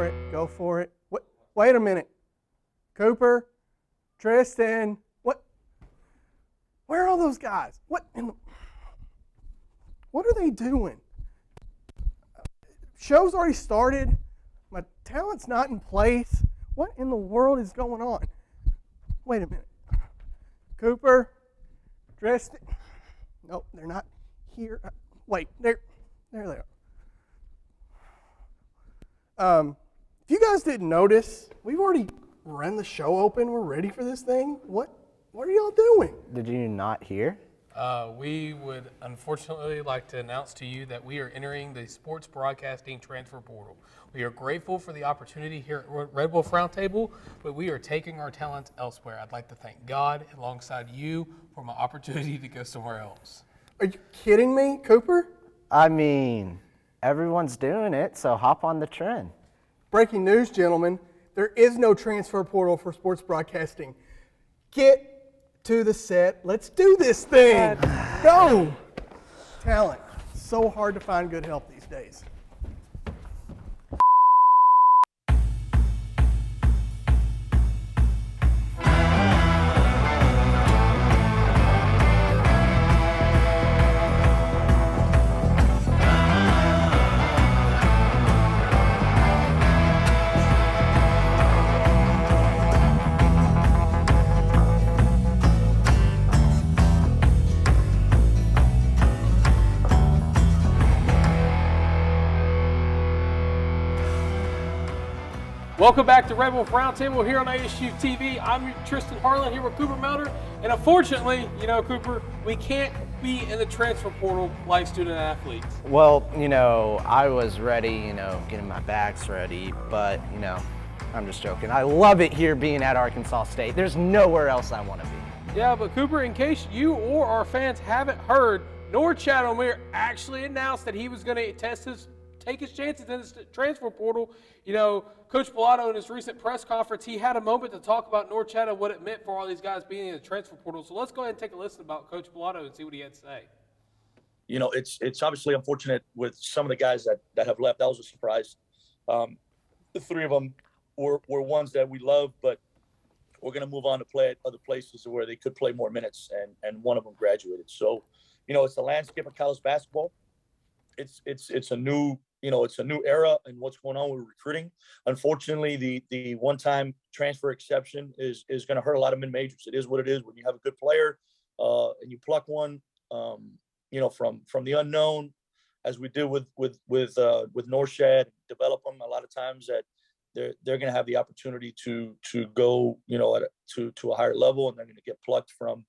for it. Go for it. Wait a minute. Cooper, Tristan, what? Where are all those guys? What are they doing? Show's already started. My talent's not in place. What in the world is going on? Wait a minute. Cooper, Tristan. Nope, they're not here. Wait, there they are. If you guys didn't notice, we've already run the show open. We're ready for this thing. What are y'all doing? Did you not hear? We would unfortunately like to announce to you that we are entering the sports broadcasting transfer portal. We are grateful for the opportunity here at Red Wolf Roundtable, but we are taking our talents elsewhere. I'd like to thank God alongside you for my opportunity to go somewhere else. Are you kidding me, Cooper? I mean, everyone's doing it, so hop on the trend. Breaking news, gentlemen. There is no transfer portal for sports broadcasting. Get to the set. Let's do this thing. Go. Talent. So hard to find good help these days. Welcome back to Red Wolf Roundtable here on ASU-TV. I'm Tristan Harlan here with Cooper Melder. And unfortunately, Cooper, we can't be in the transfer portal like student athletes. Well, I was ready, getting my bags ready, but, I'm just joking. I love it here being at Arkansas State. There's nowhere else I want to be. Yeah, but Cooper, in case you or our fans haven't heard, Norchad Omier actually announced that he was going to take his chances in this transfer portal. Coach Pilato in his recent press conference, he had a moment to talk about Norchad and what it meant for all these guys being in the transfer portal. So let's go ahead and take a listen about Coach Pilato and see what he had to say. It's obviously unfortunate with some of the guys that have left. That was a surprise. The three of them were ones that we love, but we're going to move on to play at other places where they could play more minutes, and one of them graduated. So, it's the landscape of college basketball. It's a new it's a new era in what's going on with recruiting. Unfortunately, the one-time transfer exception is going to hurt a lot of mid-majors. It is what it is when you have a good player and you pluck one, from the unknown, as we did with Norchad, develop them. A lot of times that they're going to have the opportunity to go to a higher level, and they're going to get plucked from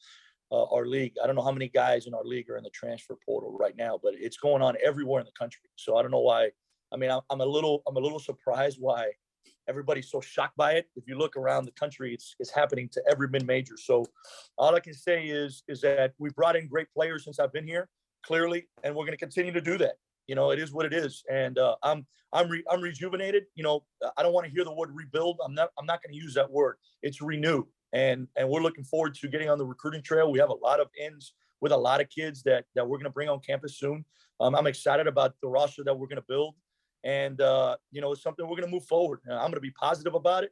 our league. I don't know how many guys in our league are in the transfer portal right now, but it's going on everywhere in the country. So I don't know why. I mean, I'm a little surprised why everybody's so shocked by it. If you look around the country, it's happening to every mid-major. So all I can say is that we've brought in great players since I've been here, clearly, and we're going to continue to do that. It is what it is, and I'm rejuvenated. I don't want to hear the word rebuild. I'm not going to use that word. It's renew. And we're looking forward to getting on the recruiting trail. We have a lot of ends with a lot of kids that we're going to bring on campus soon. I'm excited about the roster that we're going to build. And, it's something we're going to move forward. I'm going to be positive about it.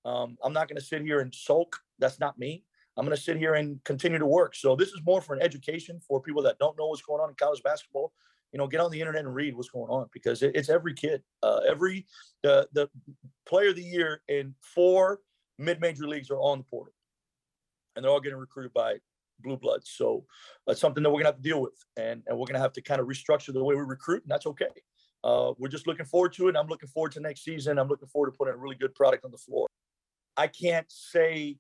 I'm not going to sit here and sulk. That's not me. I'm going to sit here and continue to work. So this is more for an education for people that don't know what's going on in college basketball. Get on the internet and read what's going on, because it's every kid. The player of the year in 4 mid-major leagues are on the portal, and they're all getting recruited by blue bloods. So that's something that we're gonna have to deal with, and we're gonna have to kind of restructure the way we recruit, and that's okay. We're just looking forward to it. I'm looking forward to next season. I'm looking forward to putting a really good product on the floor. I can't say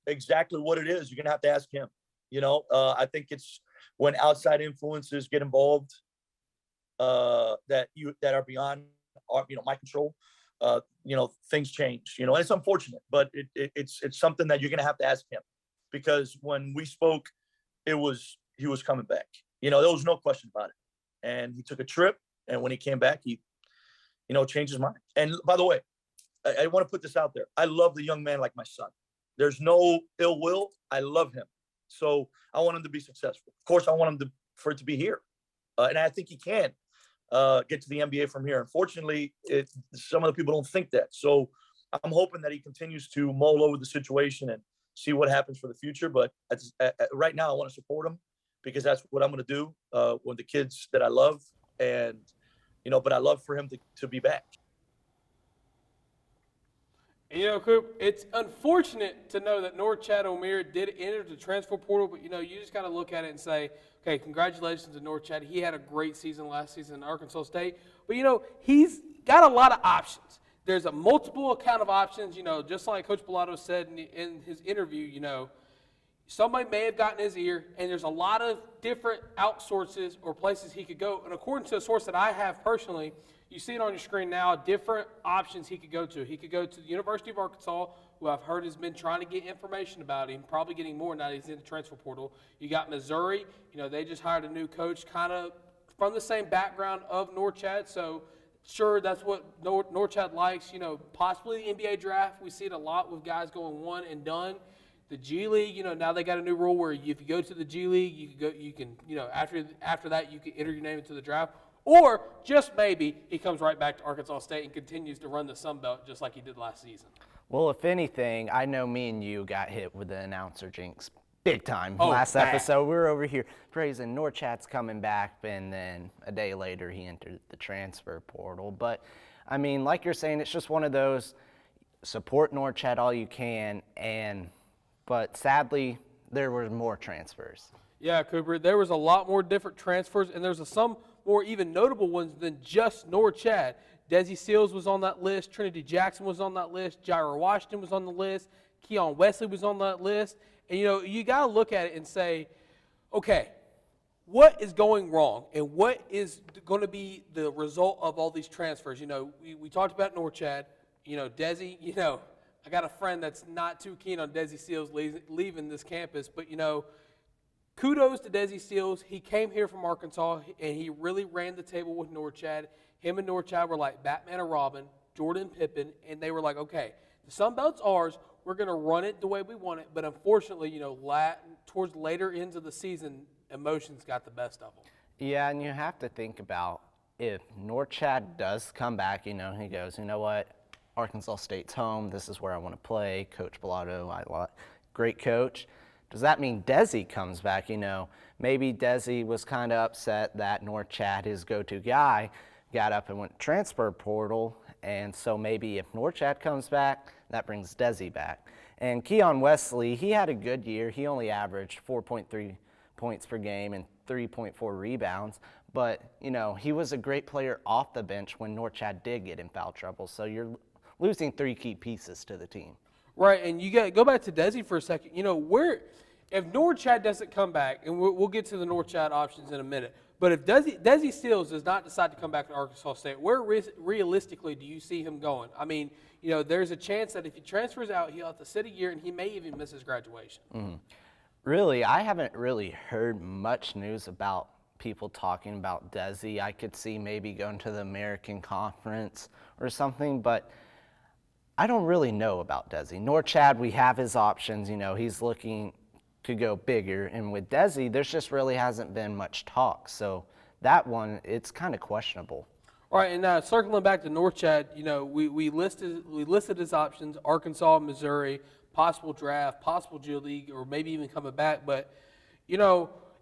exactly what it is. You're gonna have to ask him. I think it's when outside influences get involved that are beyond my control. Things change, and it's unfortunate, but it's something that you're going to have to ask him, because when we spoke, he was coming back. There was no question about it. And he took a trip, and when he came back, he, changed his mind. And by the way, I want to put this out there. I love the young man like my son. There's no ill will. I love him. So I want him to be successful. Of course, I want him for it to be here. And I think he can. get to the NBA from here. Unfortunately, some of the people don't think that. So I'm hoping that he continues to mull over the situation and see what happens for the future. But right now, I want to support him because that's what I'm going to do with the kids that I love. And, but I love for him to be back. And, Coop, it's unfortunate to know that North Chad O'Meara did enter the transfer portal, but, you just got to look at it and say, okay, congratulations to North Chad. He had a great season last season in Arkansas State. But, he's got a lot of options. There's a multiple account of options, just like Coach Pilato said in his interview, somebody may have gotten his ear, and there's a lot of different outsources or places he could go. And according to a source that I have personally, you see it on your screen now, different options he could go to. He could go to the University of Arkansas, who I've heard has been trying to get information about him, probably getting more now that he's in the transfer portal. You got Missouri. They just hired a new coach kind of from the same background of North Chad. So, sure, that's what North Chad likes. Possibly the NBA draft. We see it a lot with guys going one and done. The G League, now they got a new rule where if you go to the G League, you can after that you can enter your name into the draft. Or just maybe he comes right back to Arkansas State and continues to run the Sun Belt just like he did last season. Well, if anything, I know me and you got hit with the announcer jinx big time. Oh, last bad. episode, we were over here praising North Chad's coming back, and then a day later he entered the transfer portal. But, like you're saying, it's just one of those, support North Chad all you can, but sadly, there were more transfers. Yeah, Cooper, there was a lot more different transfers, and there's some more even notable ones than just North Chad. Desi Seals was on that list. Trinity Jackson was on that list. Jairo Washington was on the list. Keon Wesley was on that list. And, you got to look at it and say, okay, what is going wrong and what is going to be the result of all these transfers? We talked about North Chad. Desi, I got a friend that's not too keen on Desi Seals leaving this campus, but, kudos to Desi Seals. He came here from Arkansas, and he really ran the table with North Chad. Him and North Chad were like Batman and Robin, Jordan and Pippen, and they were like, okay, the Sun Belt's ours. We're going to run it the way we want it. But unfortunately, towards later ends of the season, emotions got the best of them. Yeah, and you have to think about if North Chad does come back, he goes, you know what, Arkansas State's home. This is where I want to play. Coach Pilato, great coach. Does that mean Desi comes back? Maybe Desi was kind of upset that North Chad, his go-to guy, got up and went transfer portal. And so maybe if North Chad comes back, that brings Desi back. And Keon Wesley, he had a good year. He only averaged 4.3 points per game and 3.4 rebounds. But, he was a great player off the bench when North Chad did get in foul trouble. So you're losing three key pieces to the team. Right, and you got to go back to Desi for a second. If North Chad doesn't come back, and we'll get to the North Chad options in a minute, but if Desi Seals does not decide to come back to Arkansas State, where realistically do you see him going? There's a chance that if he transfers out, he'll have to sit a year, and he may even miss his graduation. Mm-hmm. Really, I haven't really heard much news about people talking about Desi. I could see maybe going to the American Conference or something, but I don't really know about Desi. North Chad, we have his options. He's looking to go bigger. And with Desi, there's just really hasn't been much talk. So that one, it's kind of questionable. All right, and circling back to North Chad, we listed his options: Arkansas, Missouri, possible draft, possible G League, or maybe even coming back. But,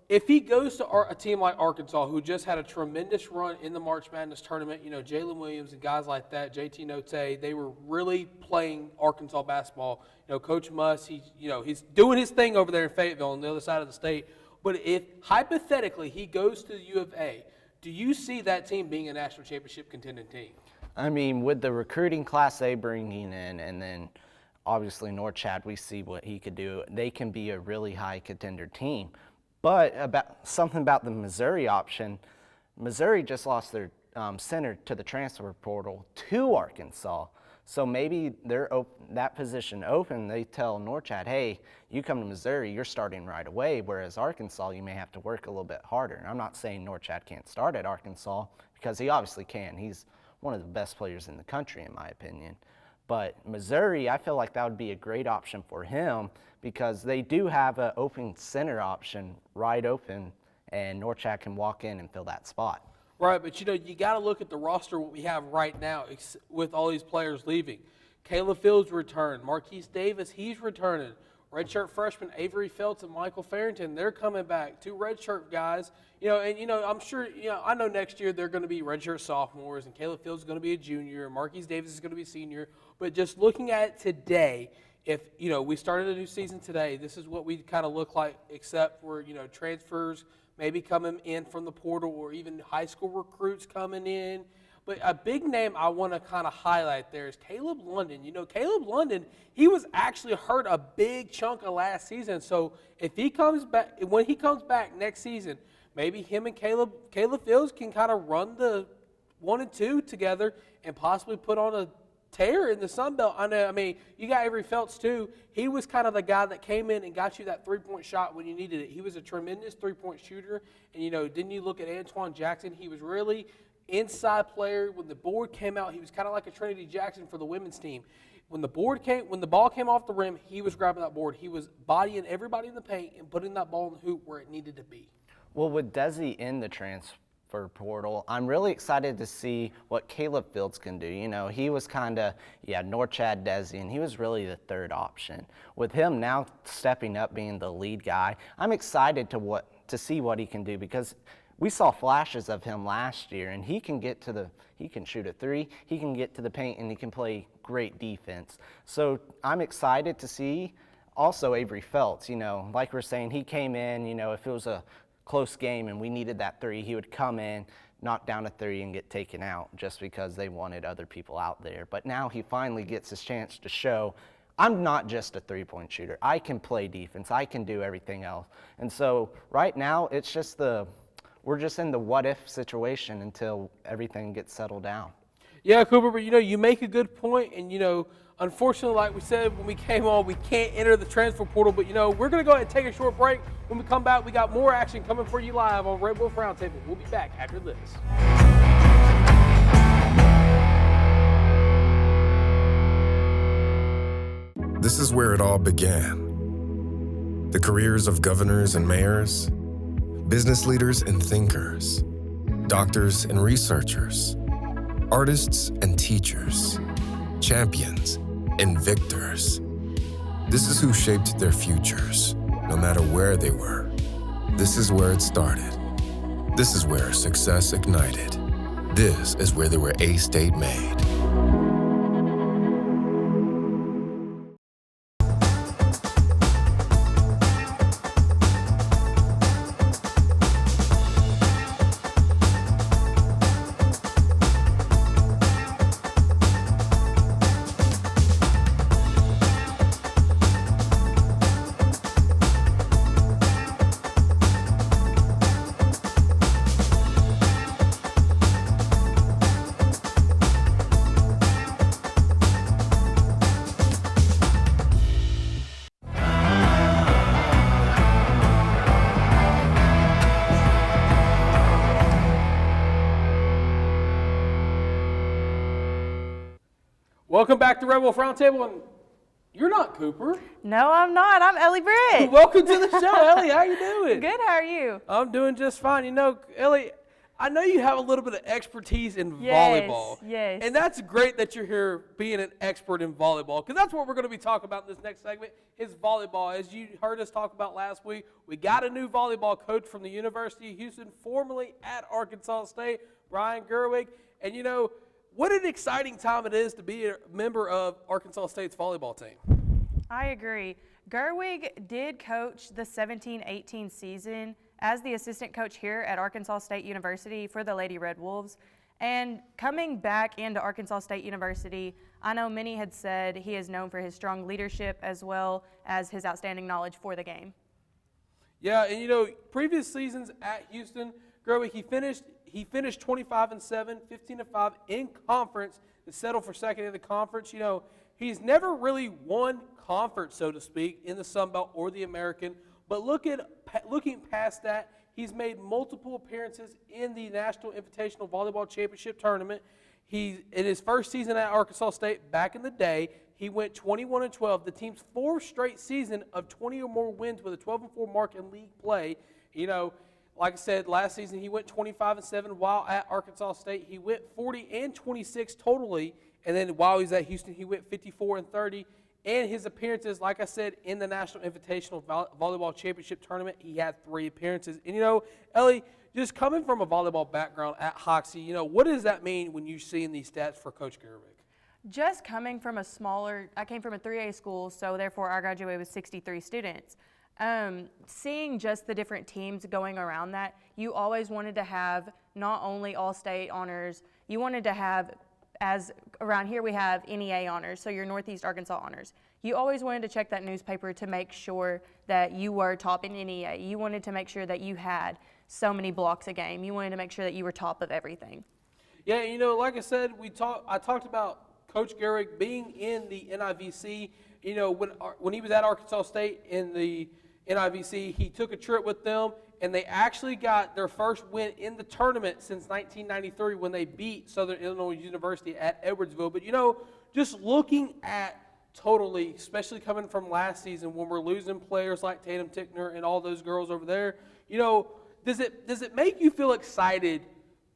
if he goes to a team like Arkansas, who just had a tremendous run in the March Madness tournament, Jalen Williams and guys like that, JT Note, they were really playing Arkansas basketball. Coach Muss, he's doing his thing over there in Fayetteville on the other side of the state. But if hypothetically he goes to the U of A, do you see that team being a national championship contending team? With the recruiting class they bringing in, and then obviously North Chad, we see what he could do. They can be a really high contender team. But something about the Missouri option, Missouri just lost their center to the transfer portal to Arkansas. So maybe that position open, they tell North Chad, hey, you come to Missouri, you're starting right away, whereas Arkansas, you may have to work a little bit harder. And I'm not saying North Chad can't start at Arkansas, because he obviously can. He's one of the best players in the country, in my opinion. But Missouri, I feel like that would be a great option for him, because they do have an open center option right open, and North Chad can walk in and fill that spot. Right, but you got to look at the roster what we have right now with all these players leaving. Caleb Fields returned. Marquise Davis, he's returning. Redshirt freshmen Avery Felts and Michael Farrington, they're coming back. 2 redshirt guys. I'm sure, I know next year they're going to be redshirt sophomores, and Caleb Fields is going to be a junior, and Marquise Davis is going to be a senior. But just looking at it today, if, we started a new season today, this is what we kind of look like, except for, transfers maybe coming in from the portal or even high school recruits coming in. But a big name I want to kind of highlight there is Caleb London. Caleb London, he was actually hurt a big chunk of last season. So if he comes back, when he comes back next season, maybe him and Caleb Fields can kind of run the 1 and 2 together and possibly put on a tear in the Sun Belt. I mean, you got Avery Felts too. He was kind of the guy that came in and got you that 3-point shot when you needed it. He was a tremendous 3-point shooter. And, didn't you look at Antoine Jackson? He was really inside player. When the board came out, he was kind of like a Trinity Jackson for the women's team. When the ball came off the rim, he was grabbing that board. He was bodying everybody in the paint and putting that ball in the hoop where it needed to be. Well, with Desi in the transfer portal, I'm really excited to see what Caleb Fields can do. He was kind of, Norchad Desi, and he was really the third option. With him now stepping up being the lead guy, I'm excited to see what he can do, because we saw flashes of him last year, and he can shoot a 3, he can get to the paint, and he can play great defense. So I'm excited to see also Avery Felts. Like we're saying, he came in, if it was a close game and we needed that 3, he would come in, knock down a 3, and get taken out just because they wanted other people out there. But now he finally gets his chance to show, I'm not just a 3-point shooter. I can play defense. I can do everything else. And so right now it's just we're just in the what-if situation until everything gets settled down. Yeah, Cooper, but you make a good point, and unfortunately, like we said when we came on, we can't enter the transfer portal, but we're going to go ahead and take a short break. When we come back, we got more action coming for you live on Red Wolf Roundtable. We'll be back after this. This is where it all began. The careers of governors and mayors, business leaders and thinkers, doctors and researchers, artists and teachers, champions and victors. This is who shaped their futures, no matter where they were. This is where it started. This is where success ignited. This is where they were A-State made. Welcome back to Red Wolf Roundtable, and you're not Cooper. No, I'm not. I'm Ellie Britt. Welcome to the show, Ellie. How you doing? Good. How are you? I'm doing just fine. Ellie, I know you have a little bit of expertise in volleyball. Yes. And that's great that you're here being an expert in volleyball, because that's what we're going to be talking about in this next segment is volleyball. As you heard us talk about last week, we got a new volleyball coach from the University of Houston, formerly at Arkansas State, Brian Gerwig. And, what an exciting time it is to be a member of Arkansas State's volleyball team. I agree. Gerwig did coach the 17-18 season as the assistant coach here at Arkansas State University for the Lady Red Wolves. And coming back into Arkansas State University, I know many had said he is known for his strong leadership as well as his outstanding knowledge for the game. Yeah, and previous seasons at Houston, Gerwig, he finished 25-7, 15-5 in conference to settle for second in the conference. He's never really won conference, so to speak, in the Sun Belt or the American. But looking past that, he's made multiple appearances in the National Invitational Volleyball Championship Tournament. In his first season at Arkansas State back in the day, he went 21-12, the team's fourth straight season of 20 or more wins with a 12-4 mark in league play. like I said, last season he went 25-7 while at Arkansas State. He went 40-26 totally, and then while he was at Houston, he went 54-30. And his appearances, like I said, in the National Invitational Volleyball Championship Tournament, he had 3 appearances. And, Ellie, just coming from a volleyball background at Hoxie, what does that mean when you're seeing these stats for Coach Gerwig? Just coming from I came from a 3A school, so therefore our graduate was 63 students. Seeing just the different teams going around that, you always wanted to have not only all-state honors, you wanted to have, as around here we have NEA honors, so your Northeast Arkansas honors. You always wanted to check that newspaper to make sure that you were top in NEA. You wanted to make sure that you had so many blocks a game. You wanted to make sure that you were top of everything. Yeah, like I said, I talked about Coach Gerwig being in the NIVC. When he was at Arkansas State in the NIVC, he took a trip with them, and they actually got their first win in the tournament since 1993 when they beat Southern Illinois University at Edwardsville. But, just looking at totally, especially coming from last season when we're losing players like Tatum Tickner and all those girls over there, does it make you feel excited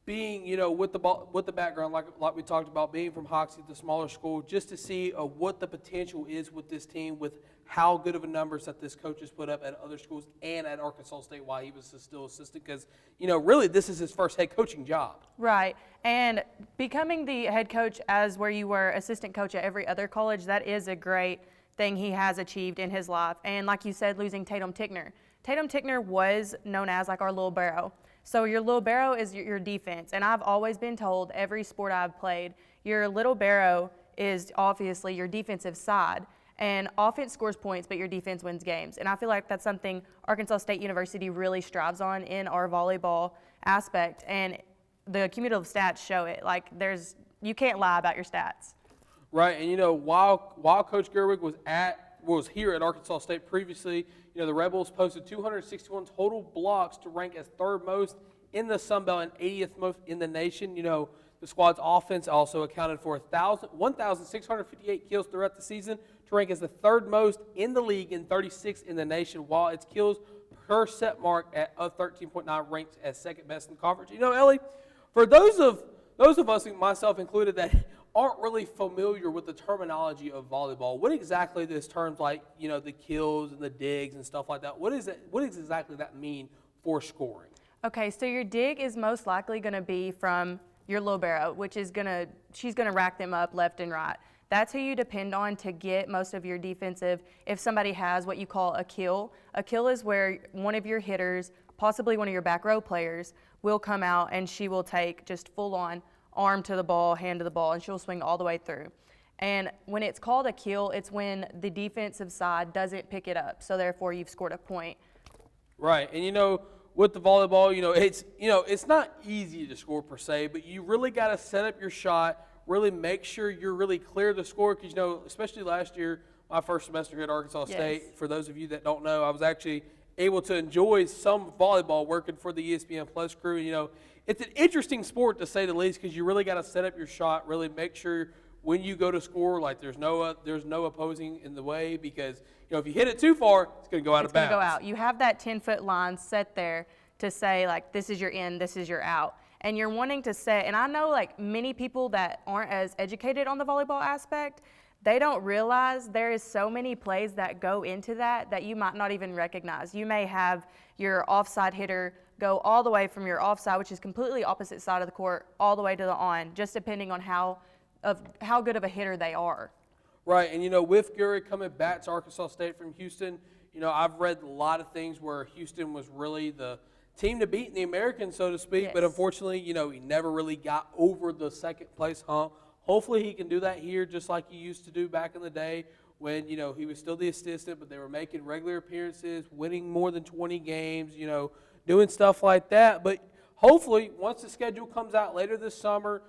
being, with the background, like we talked about, being from Hoxie, the smaller school, just to see what the potential is with this team, with how good of a numbers that this coach has put up at other schools and at Arkansas State while he was still assistant? Because, really this is his first head coaching job. Right, and becoming the head coach as where you were assistant coach at every other college, that is a great thing he has achieved in his life. And like you said, losing Tatum Tickner. Tatum Tickner was known as like our little barrow. So your little barrow is your defense. And I've always been told, every sport I've played, your little barrow is obviously your defensive side. And offense scores points, but your defense wins games. And I feel like that's something Arkansas State University really strives on in our volleyball aspect. And the cumulative stats show it. Like, you can't lie about your stats. Right, and while Coach Gerwig was here at Arkansas State previously, the Rebels posted 261 total blocks to rank as 3rd most in the Sun Belt and 80th most in the nation. The squad's offense also accounted for 1,658 kills throughout the season to rank as the 3rd most in the league and 36th in the nation, while its kills per set mark of 13.9 ranks as 2nd best in the conference. Ellie, for those of us, myself included, that aren't really familiar with the terminology of volleyball, what exactly this terms like, the kills and the digs and stuff like that, what does exactly that mean for scoring? Okay, so your dig is most likely going to be from your libero, which is she's going to rack them up left and right. That's who you depend on to get most of your defensive. If somebody has what you call a kill is where one of your hitters, possibly one of your back row players, will come out and she will take just full on arm to the ball, hand to the ball, and she'll swing all the way through. And when it's called a kill, it's when the defensive side doesn't pick it up, so therefore you've scored a point. Right, and with the volleyball, it's not easy to score per se, but you really got to set up your shot, really make sure you're really clear to score, because especially last year, my first semester here at Arkansas State, for those of you that don't know, I was actually able to enjoy some volleyball working for the ESPN Plus crew. It's an interesting sport to say the least, because you really got to set up your shot, really make sure when you go to score, like there's no opposing in the way, because if you hit it too far, it's going to go out of bounds. It's going to go out. You have that 10-foot line set there to say, like, this is your in, this is your out. And you're wanting to set, and I know like many people that aren't as educated on the volleyball aspect, they don't realize there is so many plays that go into that you might not even recognize. You may have your offside hitter go all the way from your offside, which is completely opposite side of the court, all the way to the on, just depending on how good of a hitter they are. Right, and with Gerwig coming back to Arkansas State from Houston, I've read a lot of things where Houston was really the team to beat in the American, so to speak, yes. But unfortunately, he never really got over the second place hump. Hopefully he can do that here just like he used to do back in the day when, he was still the assistant, but they were making regular appearances, winning more than 20 games, doing stuff like that. But hopefully, once the schedule comes out later this summer,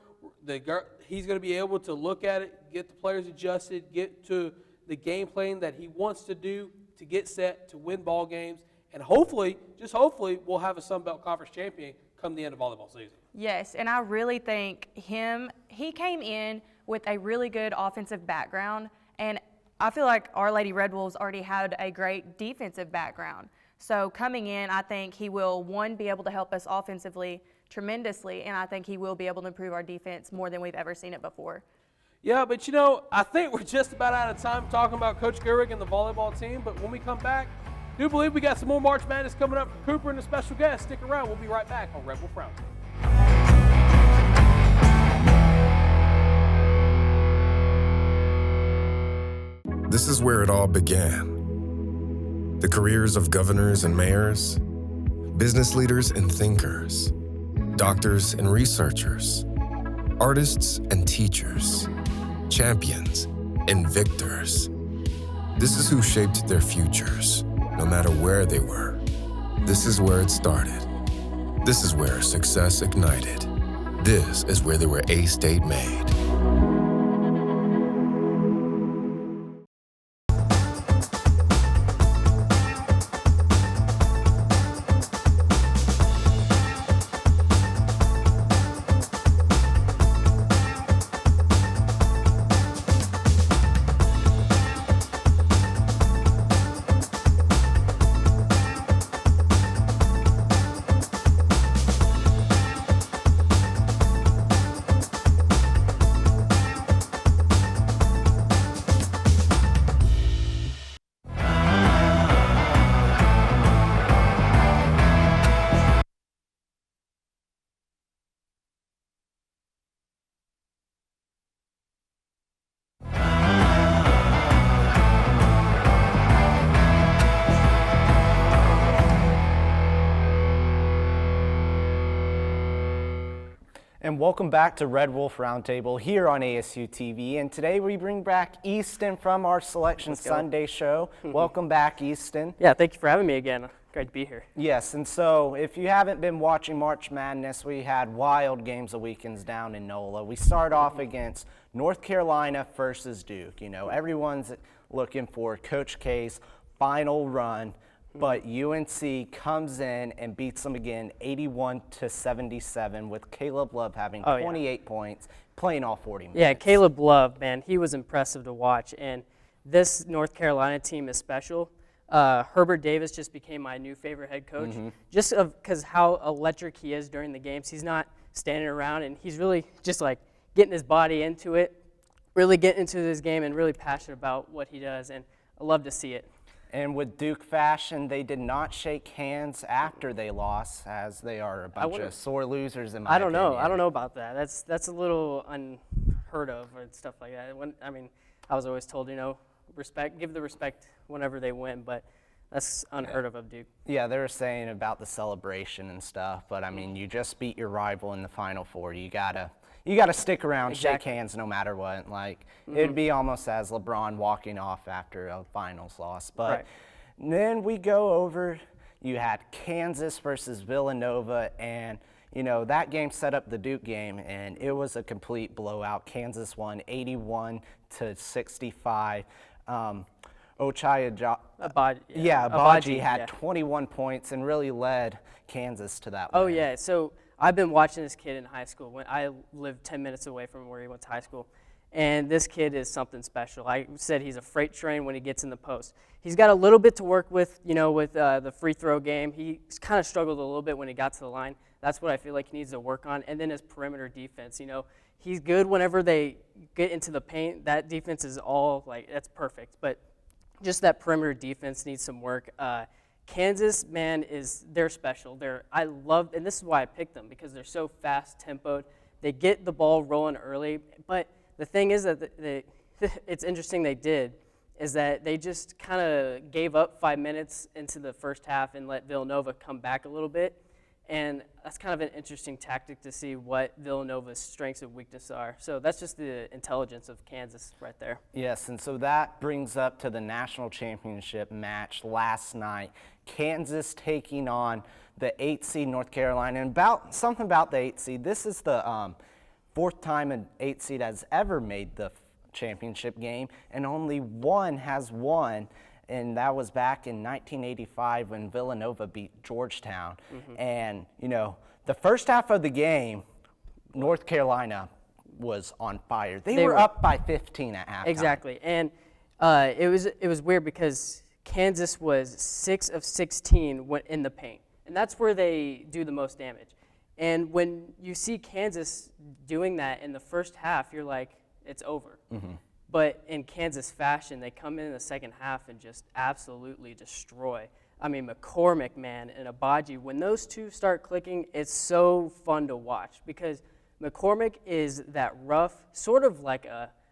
he's going to be able to look at it, get the players adjusted, get to the game plan that he wants to do to get set to win ball games, and hopefully, just hopefully, we'll have a Sun Belt Conference champion come the end of volleyball season. Yes, and I really think he came in with a really good offensive background, and I feel like Our Lady Red Wolves already had a great defensive background. So coming in, I think he will, one, be able to help us offensively tremendously, and I think he will be able to improve our defense more than we've ever seen it before. Yeah, but I think we're just about out of time talking about Coach Gerwig and the volleyball team. But when we come back, I do believe we got some more March Madness coming up for Cooper and a special guest. Stick around. We'll be right back on Red Wolf Roundtable. This is where it all began. The careers of governors and mayors, business leaders and thinkers, doctors and researchers, artists and teachers, champions and victors. This is who shaped their futures, no matter where they were. This is where it started. This is where success ignited. This is where they were A-State made. And welcome back to Red Wolf Roundtable here on ASU-TV. And today we bring back Easton from our Selection Sunday show. Welcome back, Easton. Yeah, thank you for having me again. Great to be here. Yes, and so if you haven't been watching March Madness, we had wild games of weekends down in NOLA. We start off against North Carolina versus Duke. Everyone's looking for Coach K's final run. But UNC comes in and beats them again 81-77 with Caleb Love having 28 points, playing all 40 minutes. Yeah, Caleb Love, man, he was impressive to watch. And this North Carolina team is special. Herbert Davis just became my new favorite head coach, just because how electric he is during the games. He's not standing around, and he's really just like getting his body into it, really getting into this game and really passionate about what he does. And I love to see it. And with Duke fashion, they did not shake hands after they lost, as they are a bunch of sore losers in my opinion. I don't know about that. That's a little unheard of and stuff like that. I was always told, give the respect whenever they win, but that's unheard of Duke. Yeah, they were saying about the celebration and stuff, but you just beat your rival in the Final Four. You gotta stick around, shake hands no matter what. It'd be almost as LeBron walking off after a finals loss. But then we go over, you had Kansas versus Villanova, and that game set up the Duke game, and it was a complete blowout. Kansas won 81-65. Abaji had 21 points and really led Kansas to that win. Oh, yeah. So I've been watching this kid in high school. When I lived 10 minutes away from where he went to high school, and this kid is something special. I said he's a freight train when he gets in the post. He's got a little bit to work with, with the free throw game. He's kind of struggled a little bit when he got to the line. That's what I feel like he needs to work on. And then his perimeter defense, he's good whenever they get into the paint. That defense is that's perfect. But just that perimeter defense needs some work. Kansas, man, they're special. And this is why I picked them, because they're so fast-tempoed. They get the ball rolling early, but the thing is that it's interesting is that they just kind of gave up 5 minutes into the first half and let Villanova come back a little bit. And that's kind of an interesting tactic to see what Villanova's strengths and weaknesses are. So that's just the intelligence of Kansas right there. Yes, and so that brings up to the national championship match last night. Kansas taking on the 8 seed North Carolina. And something about the 8 seed, this is the fourth time an 8 seed has ever made the championship game, and only one has won. And that was back in 1985 when Villanova beat Georgetown. And, the first half of the game, North Carolina was on fire. They were up by 15 at halftime. Exactly. And it was weird because Kansas was 6 of 16 in the paint, and that's where they do the most damage. And when you see Kansas doing that in the first half, you're like, it's over. But in Kansas fashion, they come in the second half and just absolutely destroy. I mean, McCormick, man, and Abaji, when those two start clicking, it's so fun to watch because McCormick is that rough, sort of like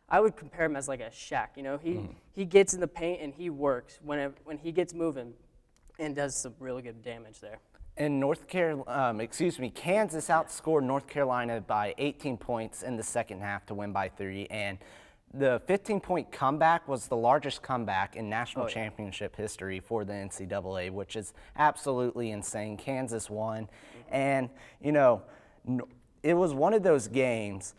I would compare him as like a Shaq. You know, he gets in the paint and he works when he gets moving and does some really good damage there. And Kansas outscored North Carolina by 18 points in the second half to win by 3. And the 15-point comeback was the largest comeback in national championship history for the NCAA, which is absolutely insane. Kansas won. And, you know, it was one of those games.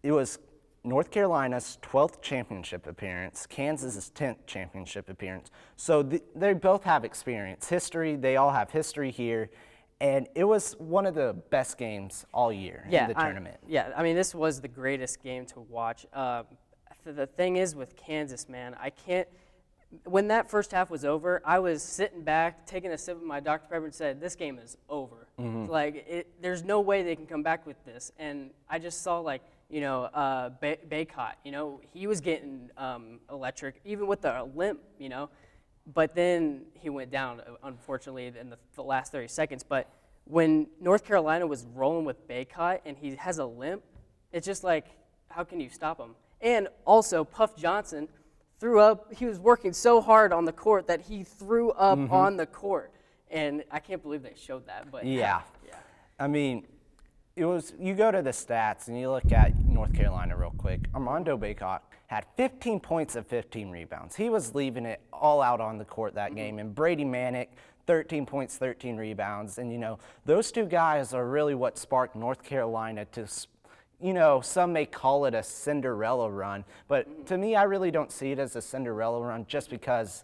It was North Carolina's 12th championship appearance, Kansas's 10th championship appearance. So they both have experience, history. They all have history here. And it was one of the best games all year in the tournament. I mean, this was the greatest game to watch. The thing is with Kansas, man, when that first half was over, I was sitting back, taking a sip of my Dr. Pepper and said, this game is over. Like, there's no way they can come back with this. And I just saw, like, you know, Baycott, you know, he was getting electric, even with the limp, you know. But then he went down, unfortunately, in the last 30 seconds. But when North Carolina was rolling with Baycott and he has a limp, it's just like, how can you stop him? And also, Puff Johnson threw up. He was working so hard on the court that he threw up on the court. And I can't believe they showed that. But yeah. I mean, you go to the stats and you look at North Carolina real quick. Armando Baycott had 15 points and 15 rebounds. He was leaving it all out on the court that game. And Brady Manick, 13 points, 13 rebounds. And, you know, those two guys are really what sparked North Carolina to, you know, some may call it a Cinderella run. But to me, I really don't see it as a Cinderella run just because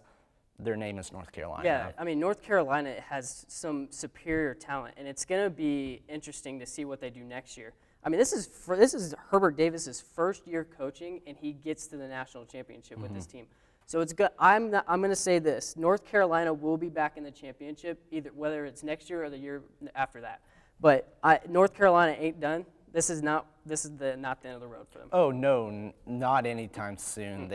their name is North Carolina. Yeah, I mean, North Carolina has some superior talent, and it's going to be interesting to see what they do next year. I mean, this is Herbert Davis's first year coaching, and he gets to the national championship with this team. So it's good. I'm going to say this: North Carolina will be back in the championship, either whether it's next year or the year after that. But North Carolina ain't done. This is not the end of the road for them. Oh no, not anytime soon.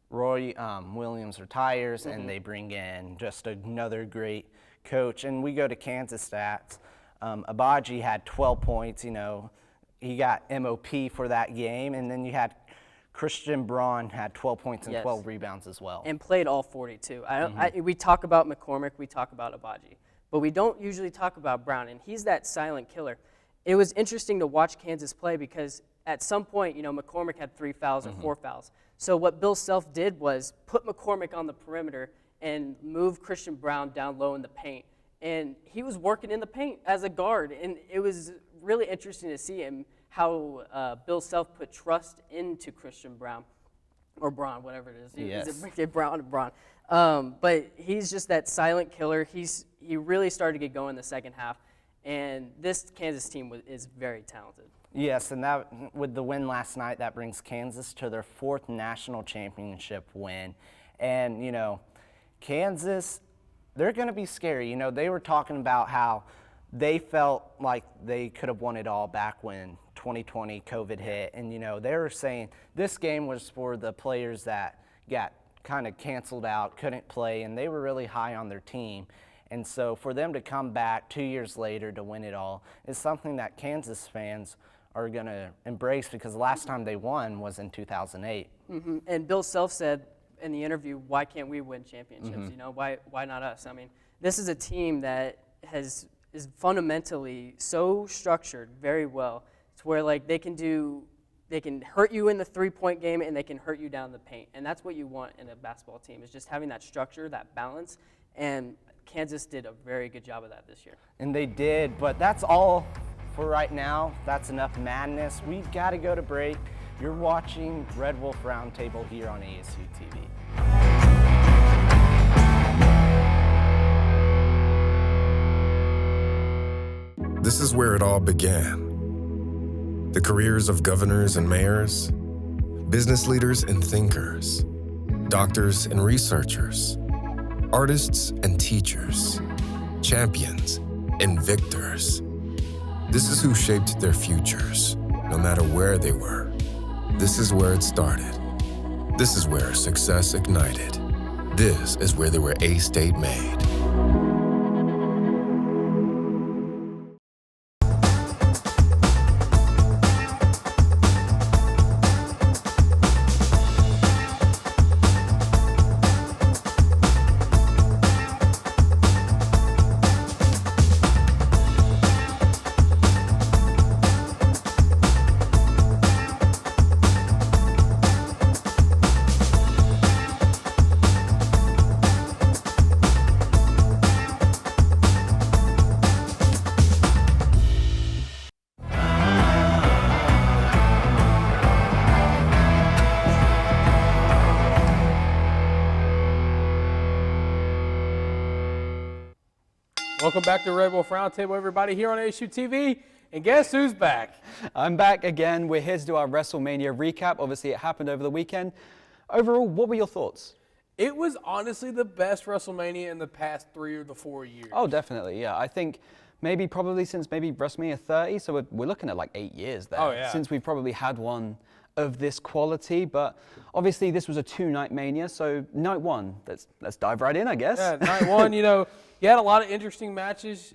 Roy Williams retires, and they bring in just another great coach. And we go to Kansas stats. Abaji had 12 points. You know, he got MOP for that game. And then you had Christian Braun had 12 points and 12 rebounds as well. And played all 42. We talk about McCormick, we talk about Abaji, but we don't usually talk about Braun, and he's that silent killer. It was interesting to watch Kansas play because at some point, you know, McCormick had 3 fouls or 4 fouls. So what Bill Self did was put McCormick on the perimeter and move Christian Braun down low in the paint. And he was working in the paint as a guard. And it was really interesting to see him, how Bill Self put trust into Christian Braun, or Braun, whatever it is. Yes. Is it Braun or Braun? But he's just that silent killer. He really started to get going in the second half. And this Kansas team is very talented. Yes, and that with the win last night, that brings Kansas to their 4th national championship win. And, you know, Kansas, they're going to be scary. You know, they were talking about how they felt like they could have won it all back when 2020 COVID hit. And, you know, they were saying this game was for the players that got kind of canceled out, couldn't play, and they were really high on their team. And so for them to come back 2 years later to win it all is something that Kansas fans are going to embrace because the last time they won was in 2008. And Bill Self said in the interview, why can't we win championships? You know, why not us? I mean, this is a team that is fundamentally so structured very well to where, like, they can hurt you in the three-point game and they can hurt you down the paint. And that's what you want in a basketball team, is just having that structure, that balance. And Kansas did a very good job of that this year. And they did, but that's all for right now. That's enough madness. We've got to go to break. You're watching Red Wolf Roundtable here on ASU-TV. This is where it all began. The careers of governors and mayors, business leaders and thinkers, doctors and researchers, artists and teachers, champions and victors. This is who shaped their futures, no matter where they were. This is where it started. This is where success ignited. This is where they were A-State made. Welcome back to Red Wolf Roundtable, everybody, here on ASU-TV. And guess who's back? I'm back again. We're here to do our Wrestlemania recap. Obviously, it happened over the weekend. Overall, what were your thoughts? It was honestly the best WrestleMania in the past 3 or 4 years. Oh, definitely, yeah. I think probably since WrestleMania 30, so we're looking at like 8 years there. Oh, yeah. Since we've probably had one of this quality, but obviously this was a 2-night Mania, so night one, let's dive right in, I guess. Yeah, night one, you had a lot of interesting matches.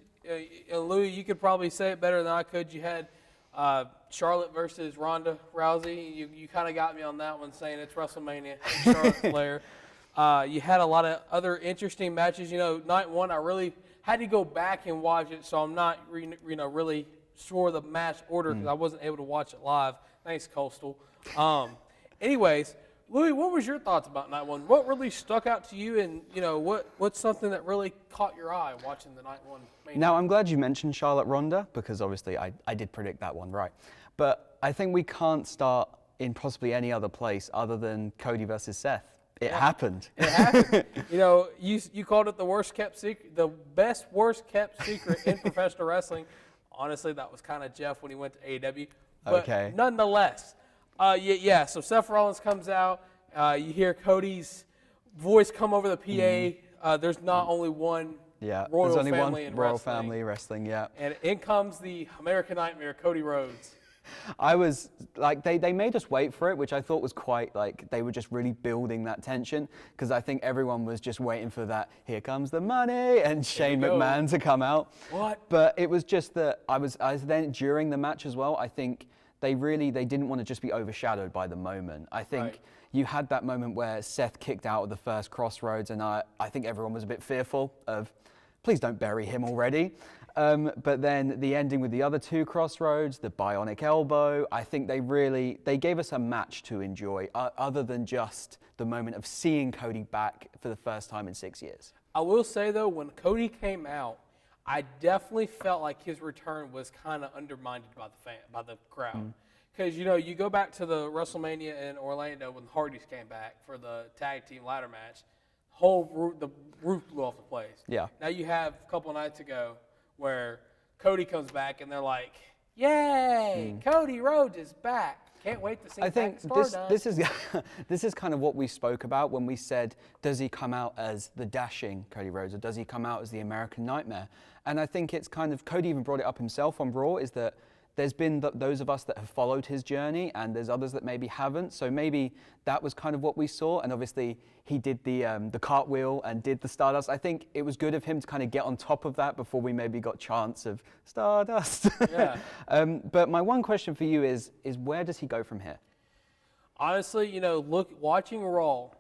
Louis, you could probably say it better than I could. You had Charlotte versus Ronda Rousey. You kind of got me on that one, saying it's WrestleMania, it's Charlotte Flair. You had a lot of other interesting matches. Night one, I really had to go back and watch it, so I'm not really sure the match order because I wasn't able to watch it live. Thanks, Coastal. Anyways, Louis, what was your thoughts about night one? What really stuck out to you, and what's something that really caught your eye watching the night one? Now, I'm glad you mentioned Charlotte Ronda because obviously I did predict that one right. But I think we can't start in possibly any other place other than Cody versus Seth. It happened. It happened. You called it the worst kept secret, the best worst kept secret in professional wrestling. Honestly, that was kind of Jeff when he went to AEW. But okay. Nonetheless, so Seth Rollins comes out. You hear Cody's voice come over the PA. There's not only one royal there's only family one in royal wrestling. family wrestling, yeah. And in comes the American Nightmare, Cody Rhodes. I was like, they made us wait for it, which I thought was quite like they were just really building that tension because I think everyone was just waiting for that, here comes the money, and Shane McMahon to come out. What? But it was just that I was then during the match as well, I think they didn't want to just be overshadowed by the moment. I think you had that moment where Seth kicked out of the first Crossroads, and I think everyone was a bit fearful of, please don't bury him already. But then the ending with the other two Crossroads, the bionic elbow, I think they gave us a match to enjoy other than just the moment of seeing Cody back for the first time in 6 years. I will say though, when Cody came out, I definitely felt like his return was kind of undermined by the crowd. Because, you go back to the WrestleMania in Orlando when the Hardys came back for the tag team ladder match, the roof blew off the place. Yeah. Now you have a couple nights ago where Cody comes back and they're like, yay, Cody Rhodes is back. Can't wait to see I think Stardust. this is kind of what we spoke about when we said, does he come out as the dashing Cody Rhodes or does he come out as the American Nightmare? And I think it's kind of, Cody even brought it up himself on Raw, is that there's been those of us that have followed his journey and there's others that maybe haven't. So maybe that was kind of what we saw. And obviously he did the cartwheel and did the Stardust. I think it was good of him to kind of get on top of that before we maybe got chants of Stardust. Yeah. But my one question for you is where does he go from here? Honestly, watching Raw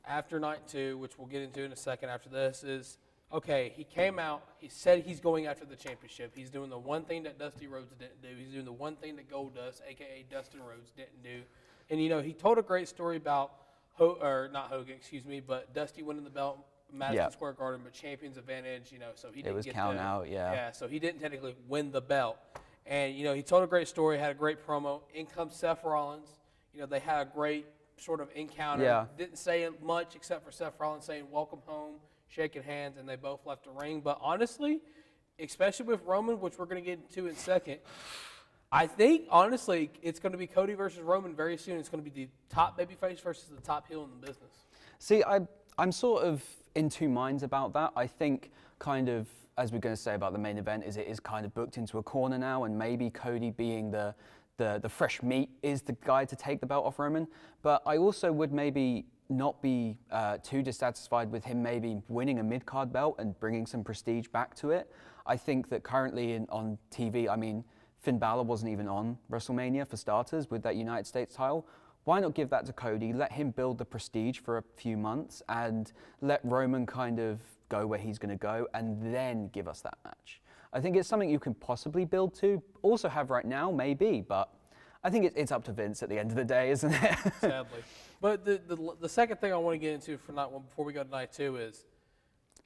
after night 2, which we'll get into in a second after this, is, okay, he came out, he said he's going after the championship. He's doing the one thing that Dusty Rhodes didn't do. He's doing the one thing that Goldust, a.k.a. Dustin Rhodes, didn't do. And, he told a great story about, not Hogan, but Dusty winning the belt, Madison Square Garden, but Champions Advantage, so he didn't It was get count out, yeah. Yeah, so he didn't technically win the belt. And, he told a great story, had a great promo. In comes Seth Rollins. They had a great sort of encounter. Yeah. Didn't say much except for Seth Rollins saying, welcome home, shaking hands, and they both left the ring. But honestly, especially with Roman, which we're going to get into in a second, I think, honestly, it's going to be Cody versus Roman very soon. It's going to be the top babyface versus the top heel in the business. See, I'm sort of in two minds about that. I think kind of, as we're going to say about the main event, is it is kind of booked into a corner now, and maybe Cody being the fresh meat is the guy to take the belt off Roman. But I also would maybe not be too dissatisfied with him maybe winning a mid-card belt and bringing some prestige back to it. I think that currently on TV, I mean, Finn Balor wasn't even on WrestleMania for starters with that United States title. Why not give that to Cody, let him build the prestige for a few months, and let Roman kind of go where he's going to go, and then give us that match? I think it's something you can possibly build to, also have right now, maybe, but I think it's up to Vince at the end of the day, isn't it? Sadly. But the second thing I want to get into for night one before we go to night two is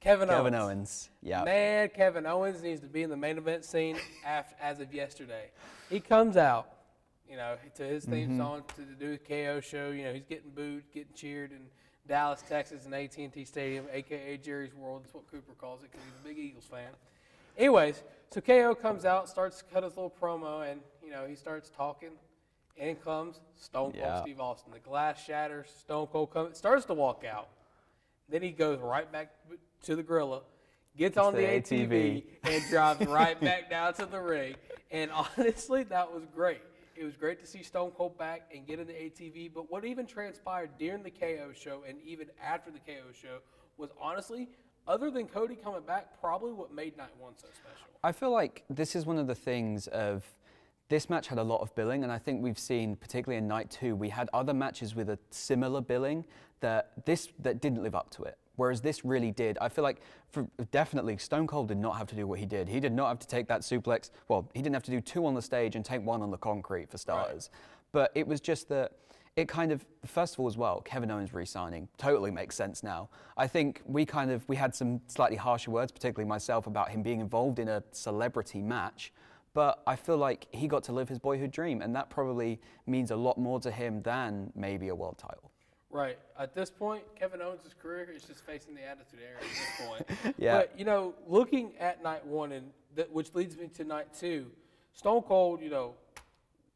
Kevin Owens. Yeah. Man, Kevin Owens needs to be in the main event scene as of yesterday. He comes out, to his theme song to do the KO show. He's getting booed, getting cheered in Dallas, Texas, and AT&T Stadium, a.k.a. Jerry's World. That's what Cooper calls it because he's a big Eagles fan. Anyways, so KO comes out, starts to cut his little promo, and, he starts talking. In comes Stone Cold Steve Austin. The glass shatters. Stone Cold starts to walk out. Then he goes right back to the Gorilla, gets on the ATV, and drives right back down to the ring. And honestly, that was great. It was great to see Stone Cold back and get in the ATV. But what even transpired during the KO show and even after the KO show was honestly, other than Cody coming back, probably what made night one so special. I feel like this is one of the things of this match had a lot of billing, and I think we've seen, particularly in night two, we had other matches with a similar billing that didn't live up to it. Whereas this really did. I feel like definitely Stone Cold did not have to do what he did. He did not have to take that suplex. Well, he didn't have to do 2 on the stage and take 1 on the concrete for starters. Right. But it was just that it kind of, first of all as well, Kevin Owens re-signing totally makes sense now. I think we had some slightly harsher words, particularly myself, about him being involved in a celebrity match. But I feel like he got to live his boyhood dream, and that probably means a lot more to him than maybe a world title. Right. At this point, Kevin Owens' career is just facing the attitude era at this point. Yeah. But, looking at night one, which leads me to night two, Stone Cold,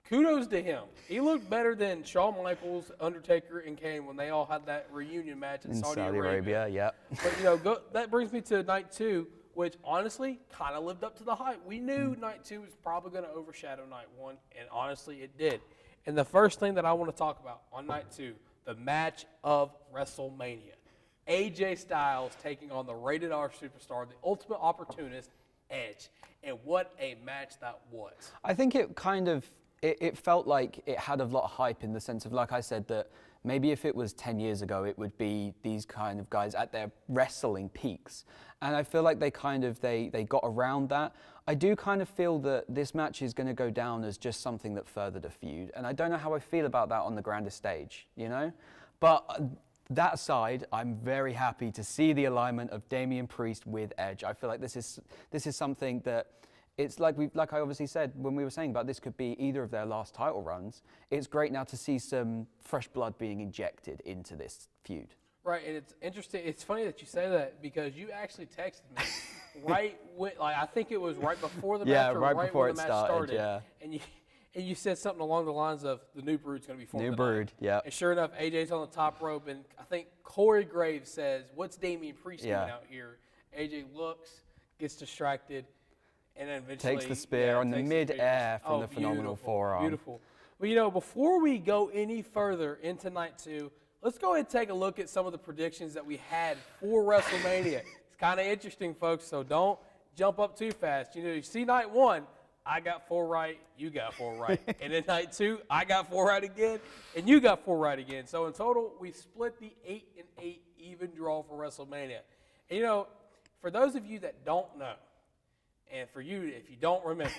kudos to him. He looked better than Shawn Michaels, Undertaker, and Kane when they all had that reunion match in Saudi Arabia. Yeah. But, that brings me to night two, which honestly kind of lived up to the hype. We knew night two was probably going to overshadow night one, and honestly it did. And the first thing that I want to talk about on night two, the match of WrestleMania. AJ Styles taking on the rated R superstar, the ultimate opportunist, Edge. And what a match that was. I think it kind of, it felt like it had a lot of hype in the sense of, like I said, that maybe if it was 10 years ago, it would be these kind of guys at their wrestling peaks. And I feel like they got around that. I do kind of feel that this match is going to go down as just something that furthered a feud. And I don't know how I feel about that on the grandest stage, But that aside, I'm very happy to see the alignment of Damian Priest with Edge. I feel like this is something that, it's like I obviously said when we were saying about this could be either of their last title runs. It's great now to see some fresh blood being injected into this feud. Right, and it's interesting. It's funny that you say that because you actually texted me I think it was right before the match or right before when the match started. Yeah. And you said something along the lines of the new brood's going to be formed. New brood, yeah. And sure enough, AJ's on the top rope, and I think Corey Graves says, "What's Damian Priest doing out here?" AJ looks, gets distracted, and then eventually takes the spear on the mid-air from the phenomenal forearm. Beautiful. Well, before we go any further into night two, let's go ahead and take a look at some of the predictions that we had for WrestleMania. It's kind of interesting, folks, so don't jump up too fast. You see night one, I got 4 right, you got 4 right. And then night two, I got 4 right again, and you got 4 right again. So in total, we split the 8-8 even draw for WrestleMania. And, for those of you that don't know, and for you, if you don't remember,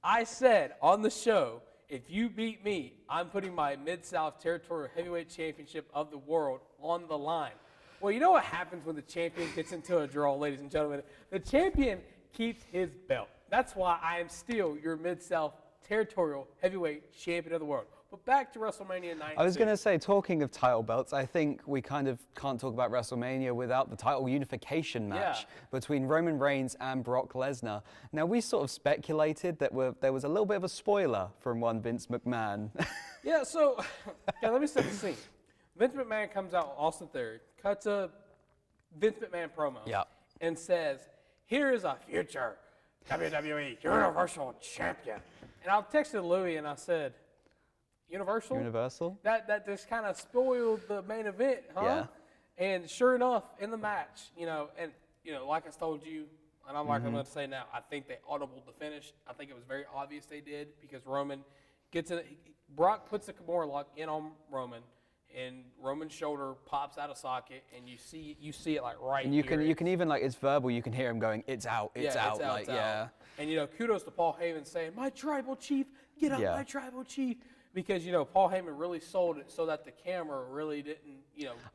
I said on the show, if you beat me, I'm putting my Mid-South Territorial Heavyweight Championship of the world on the line. Well, you know what happens when the champion gets into a draw, ladies and gentlemen? The champion keeps his belt. That's why I am still your Mid-South Territorial Heavyweight Champion of the world. But back to WrestleMania 9. I was going to say, talking of title belts, I think we kind of can't talk about WrestleMania without the title unification match between Roman Reigns and Brock Lesnar. Now, we sort of speculated that there was a little bit of a spoiler from one Vince McMahon. Yeah, so let me set the scene. Vince McMahon comes out, Austin Theory, cuts a Vince McMahon promo. Yep. And says, "Here is a future WWE Universal Champion." And I texted Louie and I said, "Universal? Universal? That just kind of spoiled the main event, huh?" Yeah. And sure enough, in the match, like I told you, and I'm like I'm going to say now, I think they audibled the finish. I think it was very obvious they did because Roman gets in. Brock puts the Kimura lock in on Roman, and Roman's shoulder pops out of socket, and you see it like right And here. you can even, like, it's verbal. You can hear him going, "It's out, it's Yeah, out." Like, yeah. And kudos to Paul Heyman saying, "My tribal chief, get up, Yeah. my tribal chief," because Paul Heyman really sold it so that the camera really didn't,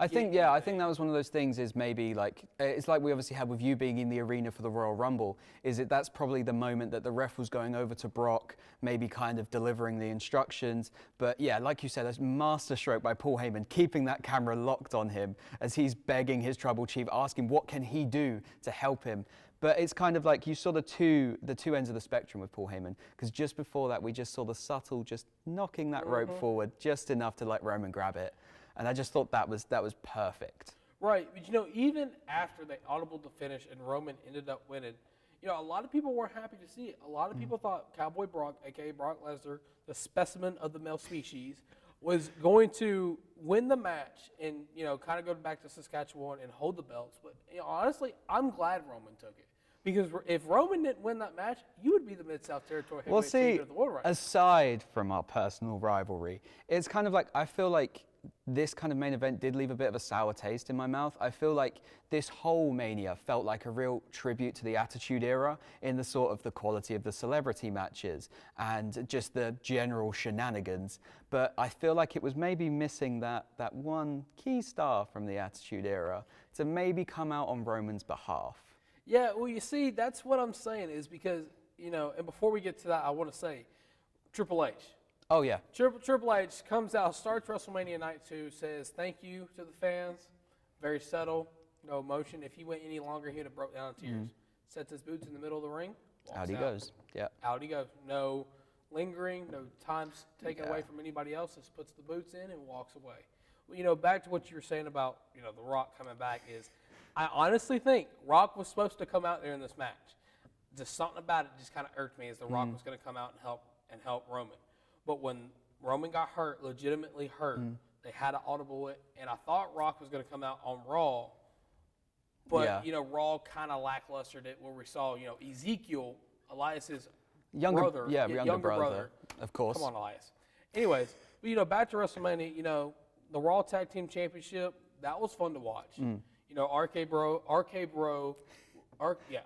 I think that was one of those things. Is maybe like it's like we obviously had with you being in the arena for the Royal Rumble. Is it that's probably the moment that the ref was going over to Brock, maybe kind of delivering the instructions. But yeah, like you said, a masterstroke by Paul Heyman, keeping that camera locked on him as he's begging his tribal chief, asking what can he do to help him. But it's kind of like you saw the two ends of the spectrum with Paul Heyman, because just before that we just saw the subtle just knocking that rope forward just enough to let Roman grab it, and I just thought that was perfect. Right, but even after they audibled the finish and Roman ended up winning, a lot of people weren't happy to see it. A lot of people thought Cowboy Brock, aka Brock Lesnar, the specimen of the male species, was going to win the match and kind of go back to Saskatchewan and hold the belts. But honestly, I'm glad Roman took it. Because if Roman didn't win that match, you would be the Mid-South Territory heavyweight champion of the world right now. Aside from our personal rivalry, it's kind of like, I feel like this kind of main event did leave a bit of a sour taste in my mouth. I feel like this whole Mania felt like a real tribute to the Attitude Era in the sort of the quality of the celebrity matches and just the general shenanigans. But I feel like it was maybe missing that one key star from the Attitude Era to maybe come out on Roman's behalf. Yeah, well, you see, that's what I'm saying is because, and before we get to that, I want to say Triple H. Oh, yeah. Triple H comes out, starts WrestleMania Night 2, says thank you to the fans. Very subtle, no emotion. If he went any longer, he'd have broke down in tears. Sets his boots in the middle of the ring, walks Out he goes. Yeah. Out he goes. No lingering, no time taken away from anybody else. Just puts the boots in and walks away. Well, back to what you were saying about, The Rock coming back is, I honestly think Rock was supposed to come out there in this match. Just something about it just kind of irked me as The Rock was going to come out and help Roman. But when Roman got hurt, legitimately hurt, they had to audible it, and I thought Rock was going to come out on Raw, but Raw kind of lacklustered it where we saw Ezekiel, Elias's Younger brother, of course. Come on, Elias. Anyways, back to WrestleMania. The Raw Tag Team Championship, that was fun to watch. RK Bro. Yeah,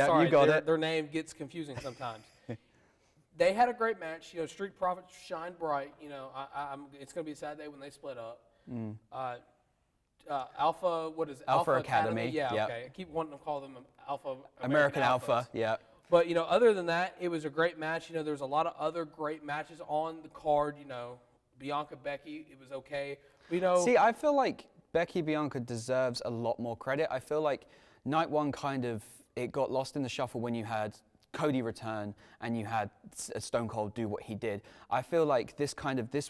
sorry, you got it. Their name gets confusing sometimes. They had a great match. Street Profits shine bright. It's going to be a sad day when they split up. Alpha, what is it? Alpha Academy. Yeah, yep. okay. I keep wanting to call them American Alpha. Yeah. But other than that, it was a great match. There's a lot of other great matches on the card. Bianca, Becky, it was okay. See, I feel like Becky Bianca deserves a lot more credit. I feel like night one it got lost in the shuffle when you had Cody return and you had Stone Cold do what he did. I feel like this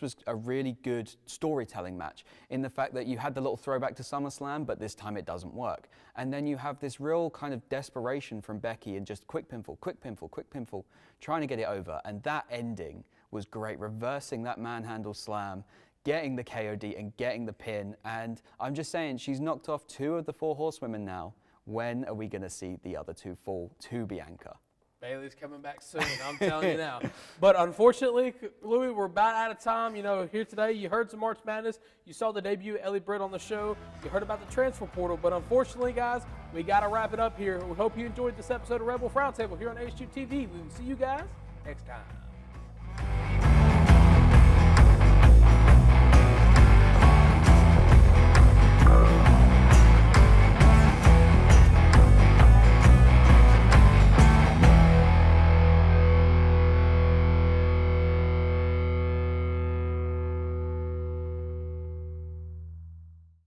was a really good storytelling match in the fact that you had the little throwback to SummerSlam, but this time it doesn't work. And then you have this real kind of desperation from Becky and just quick pinfall, trying to get it over. And that ending was great, reversing that manhandle slam, getting the KOD and getting the pin. And I'm just saying, she's knocked off 2 of the 4 horsewomen now. When are we going to see the other 2 fall to Bianca? Bailey's coming back soon, I'm telling you now. But unfortunately, Louis, we're about out of time. Here today, you heard some March Madness. You saw the debut of Ellie Britt on the show. You heard about the transfer portal. But unfortunately, guys, we got to wrap it up here. We hope you enjoyed this episode of Rebel Roundtable here on ASU-TV. We will see you guys next time.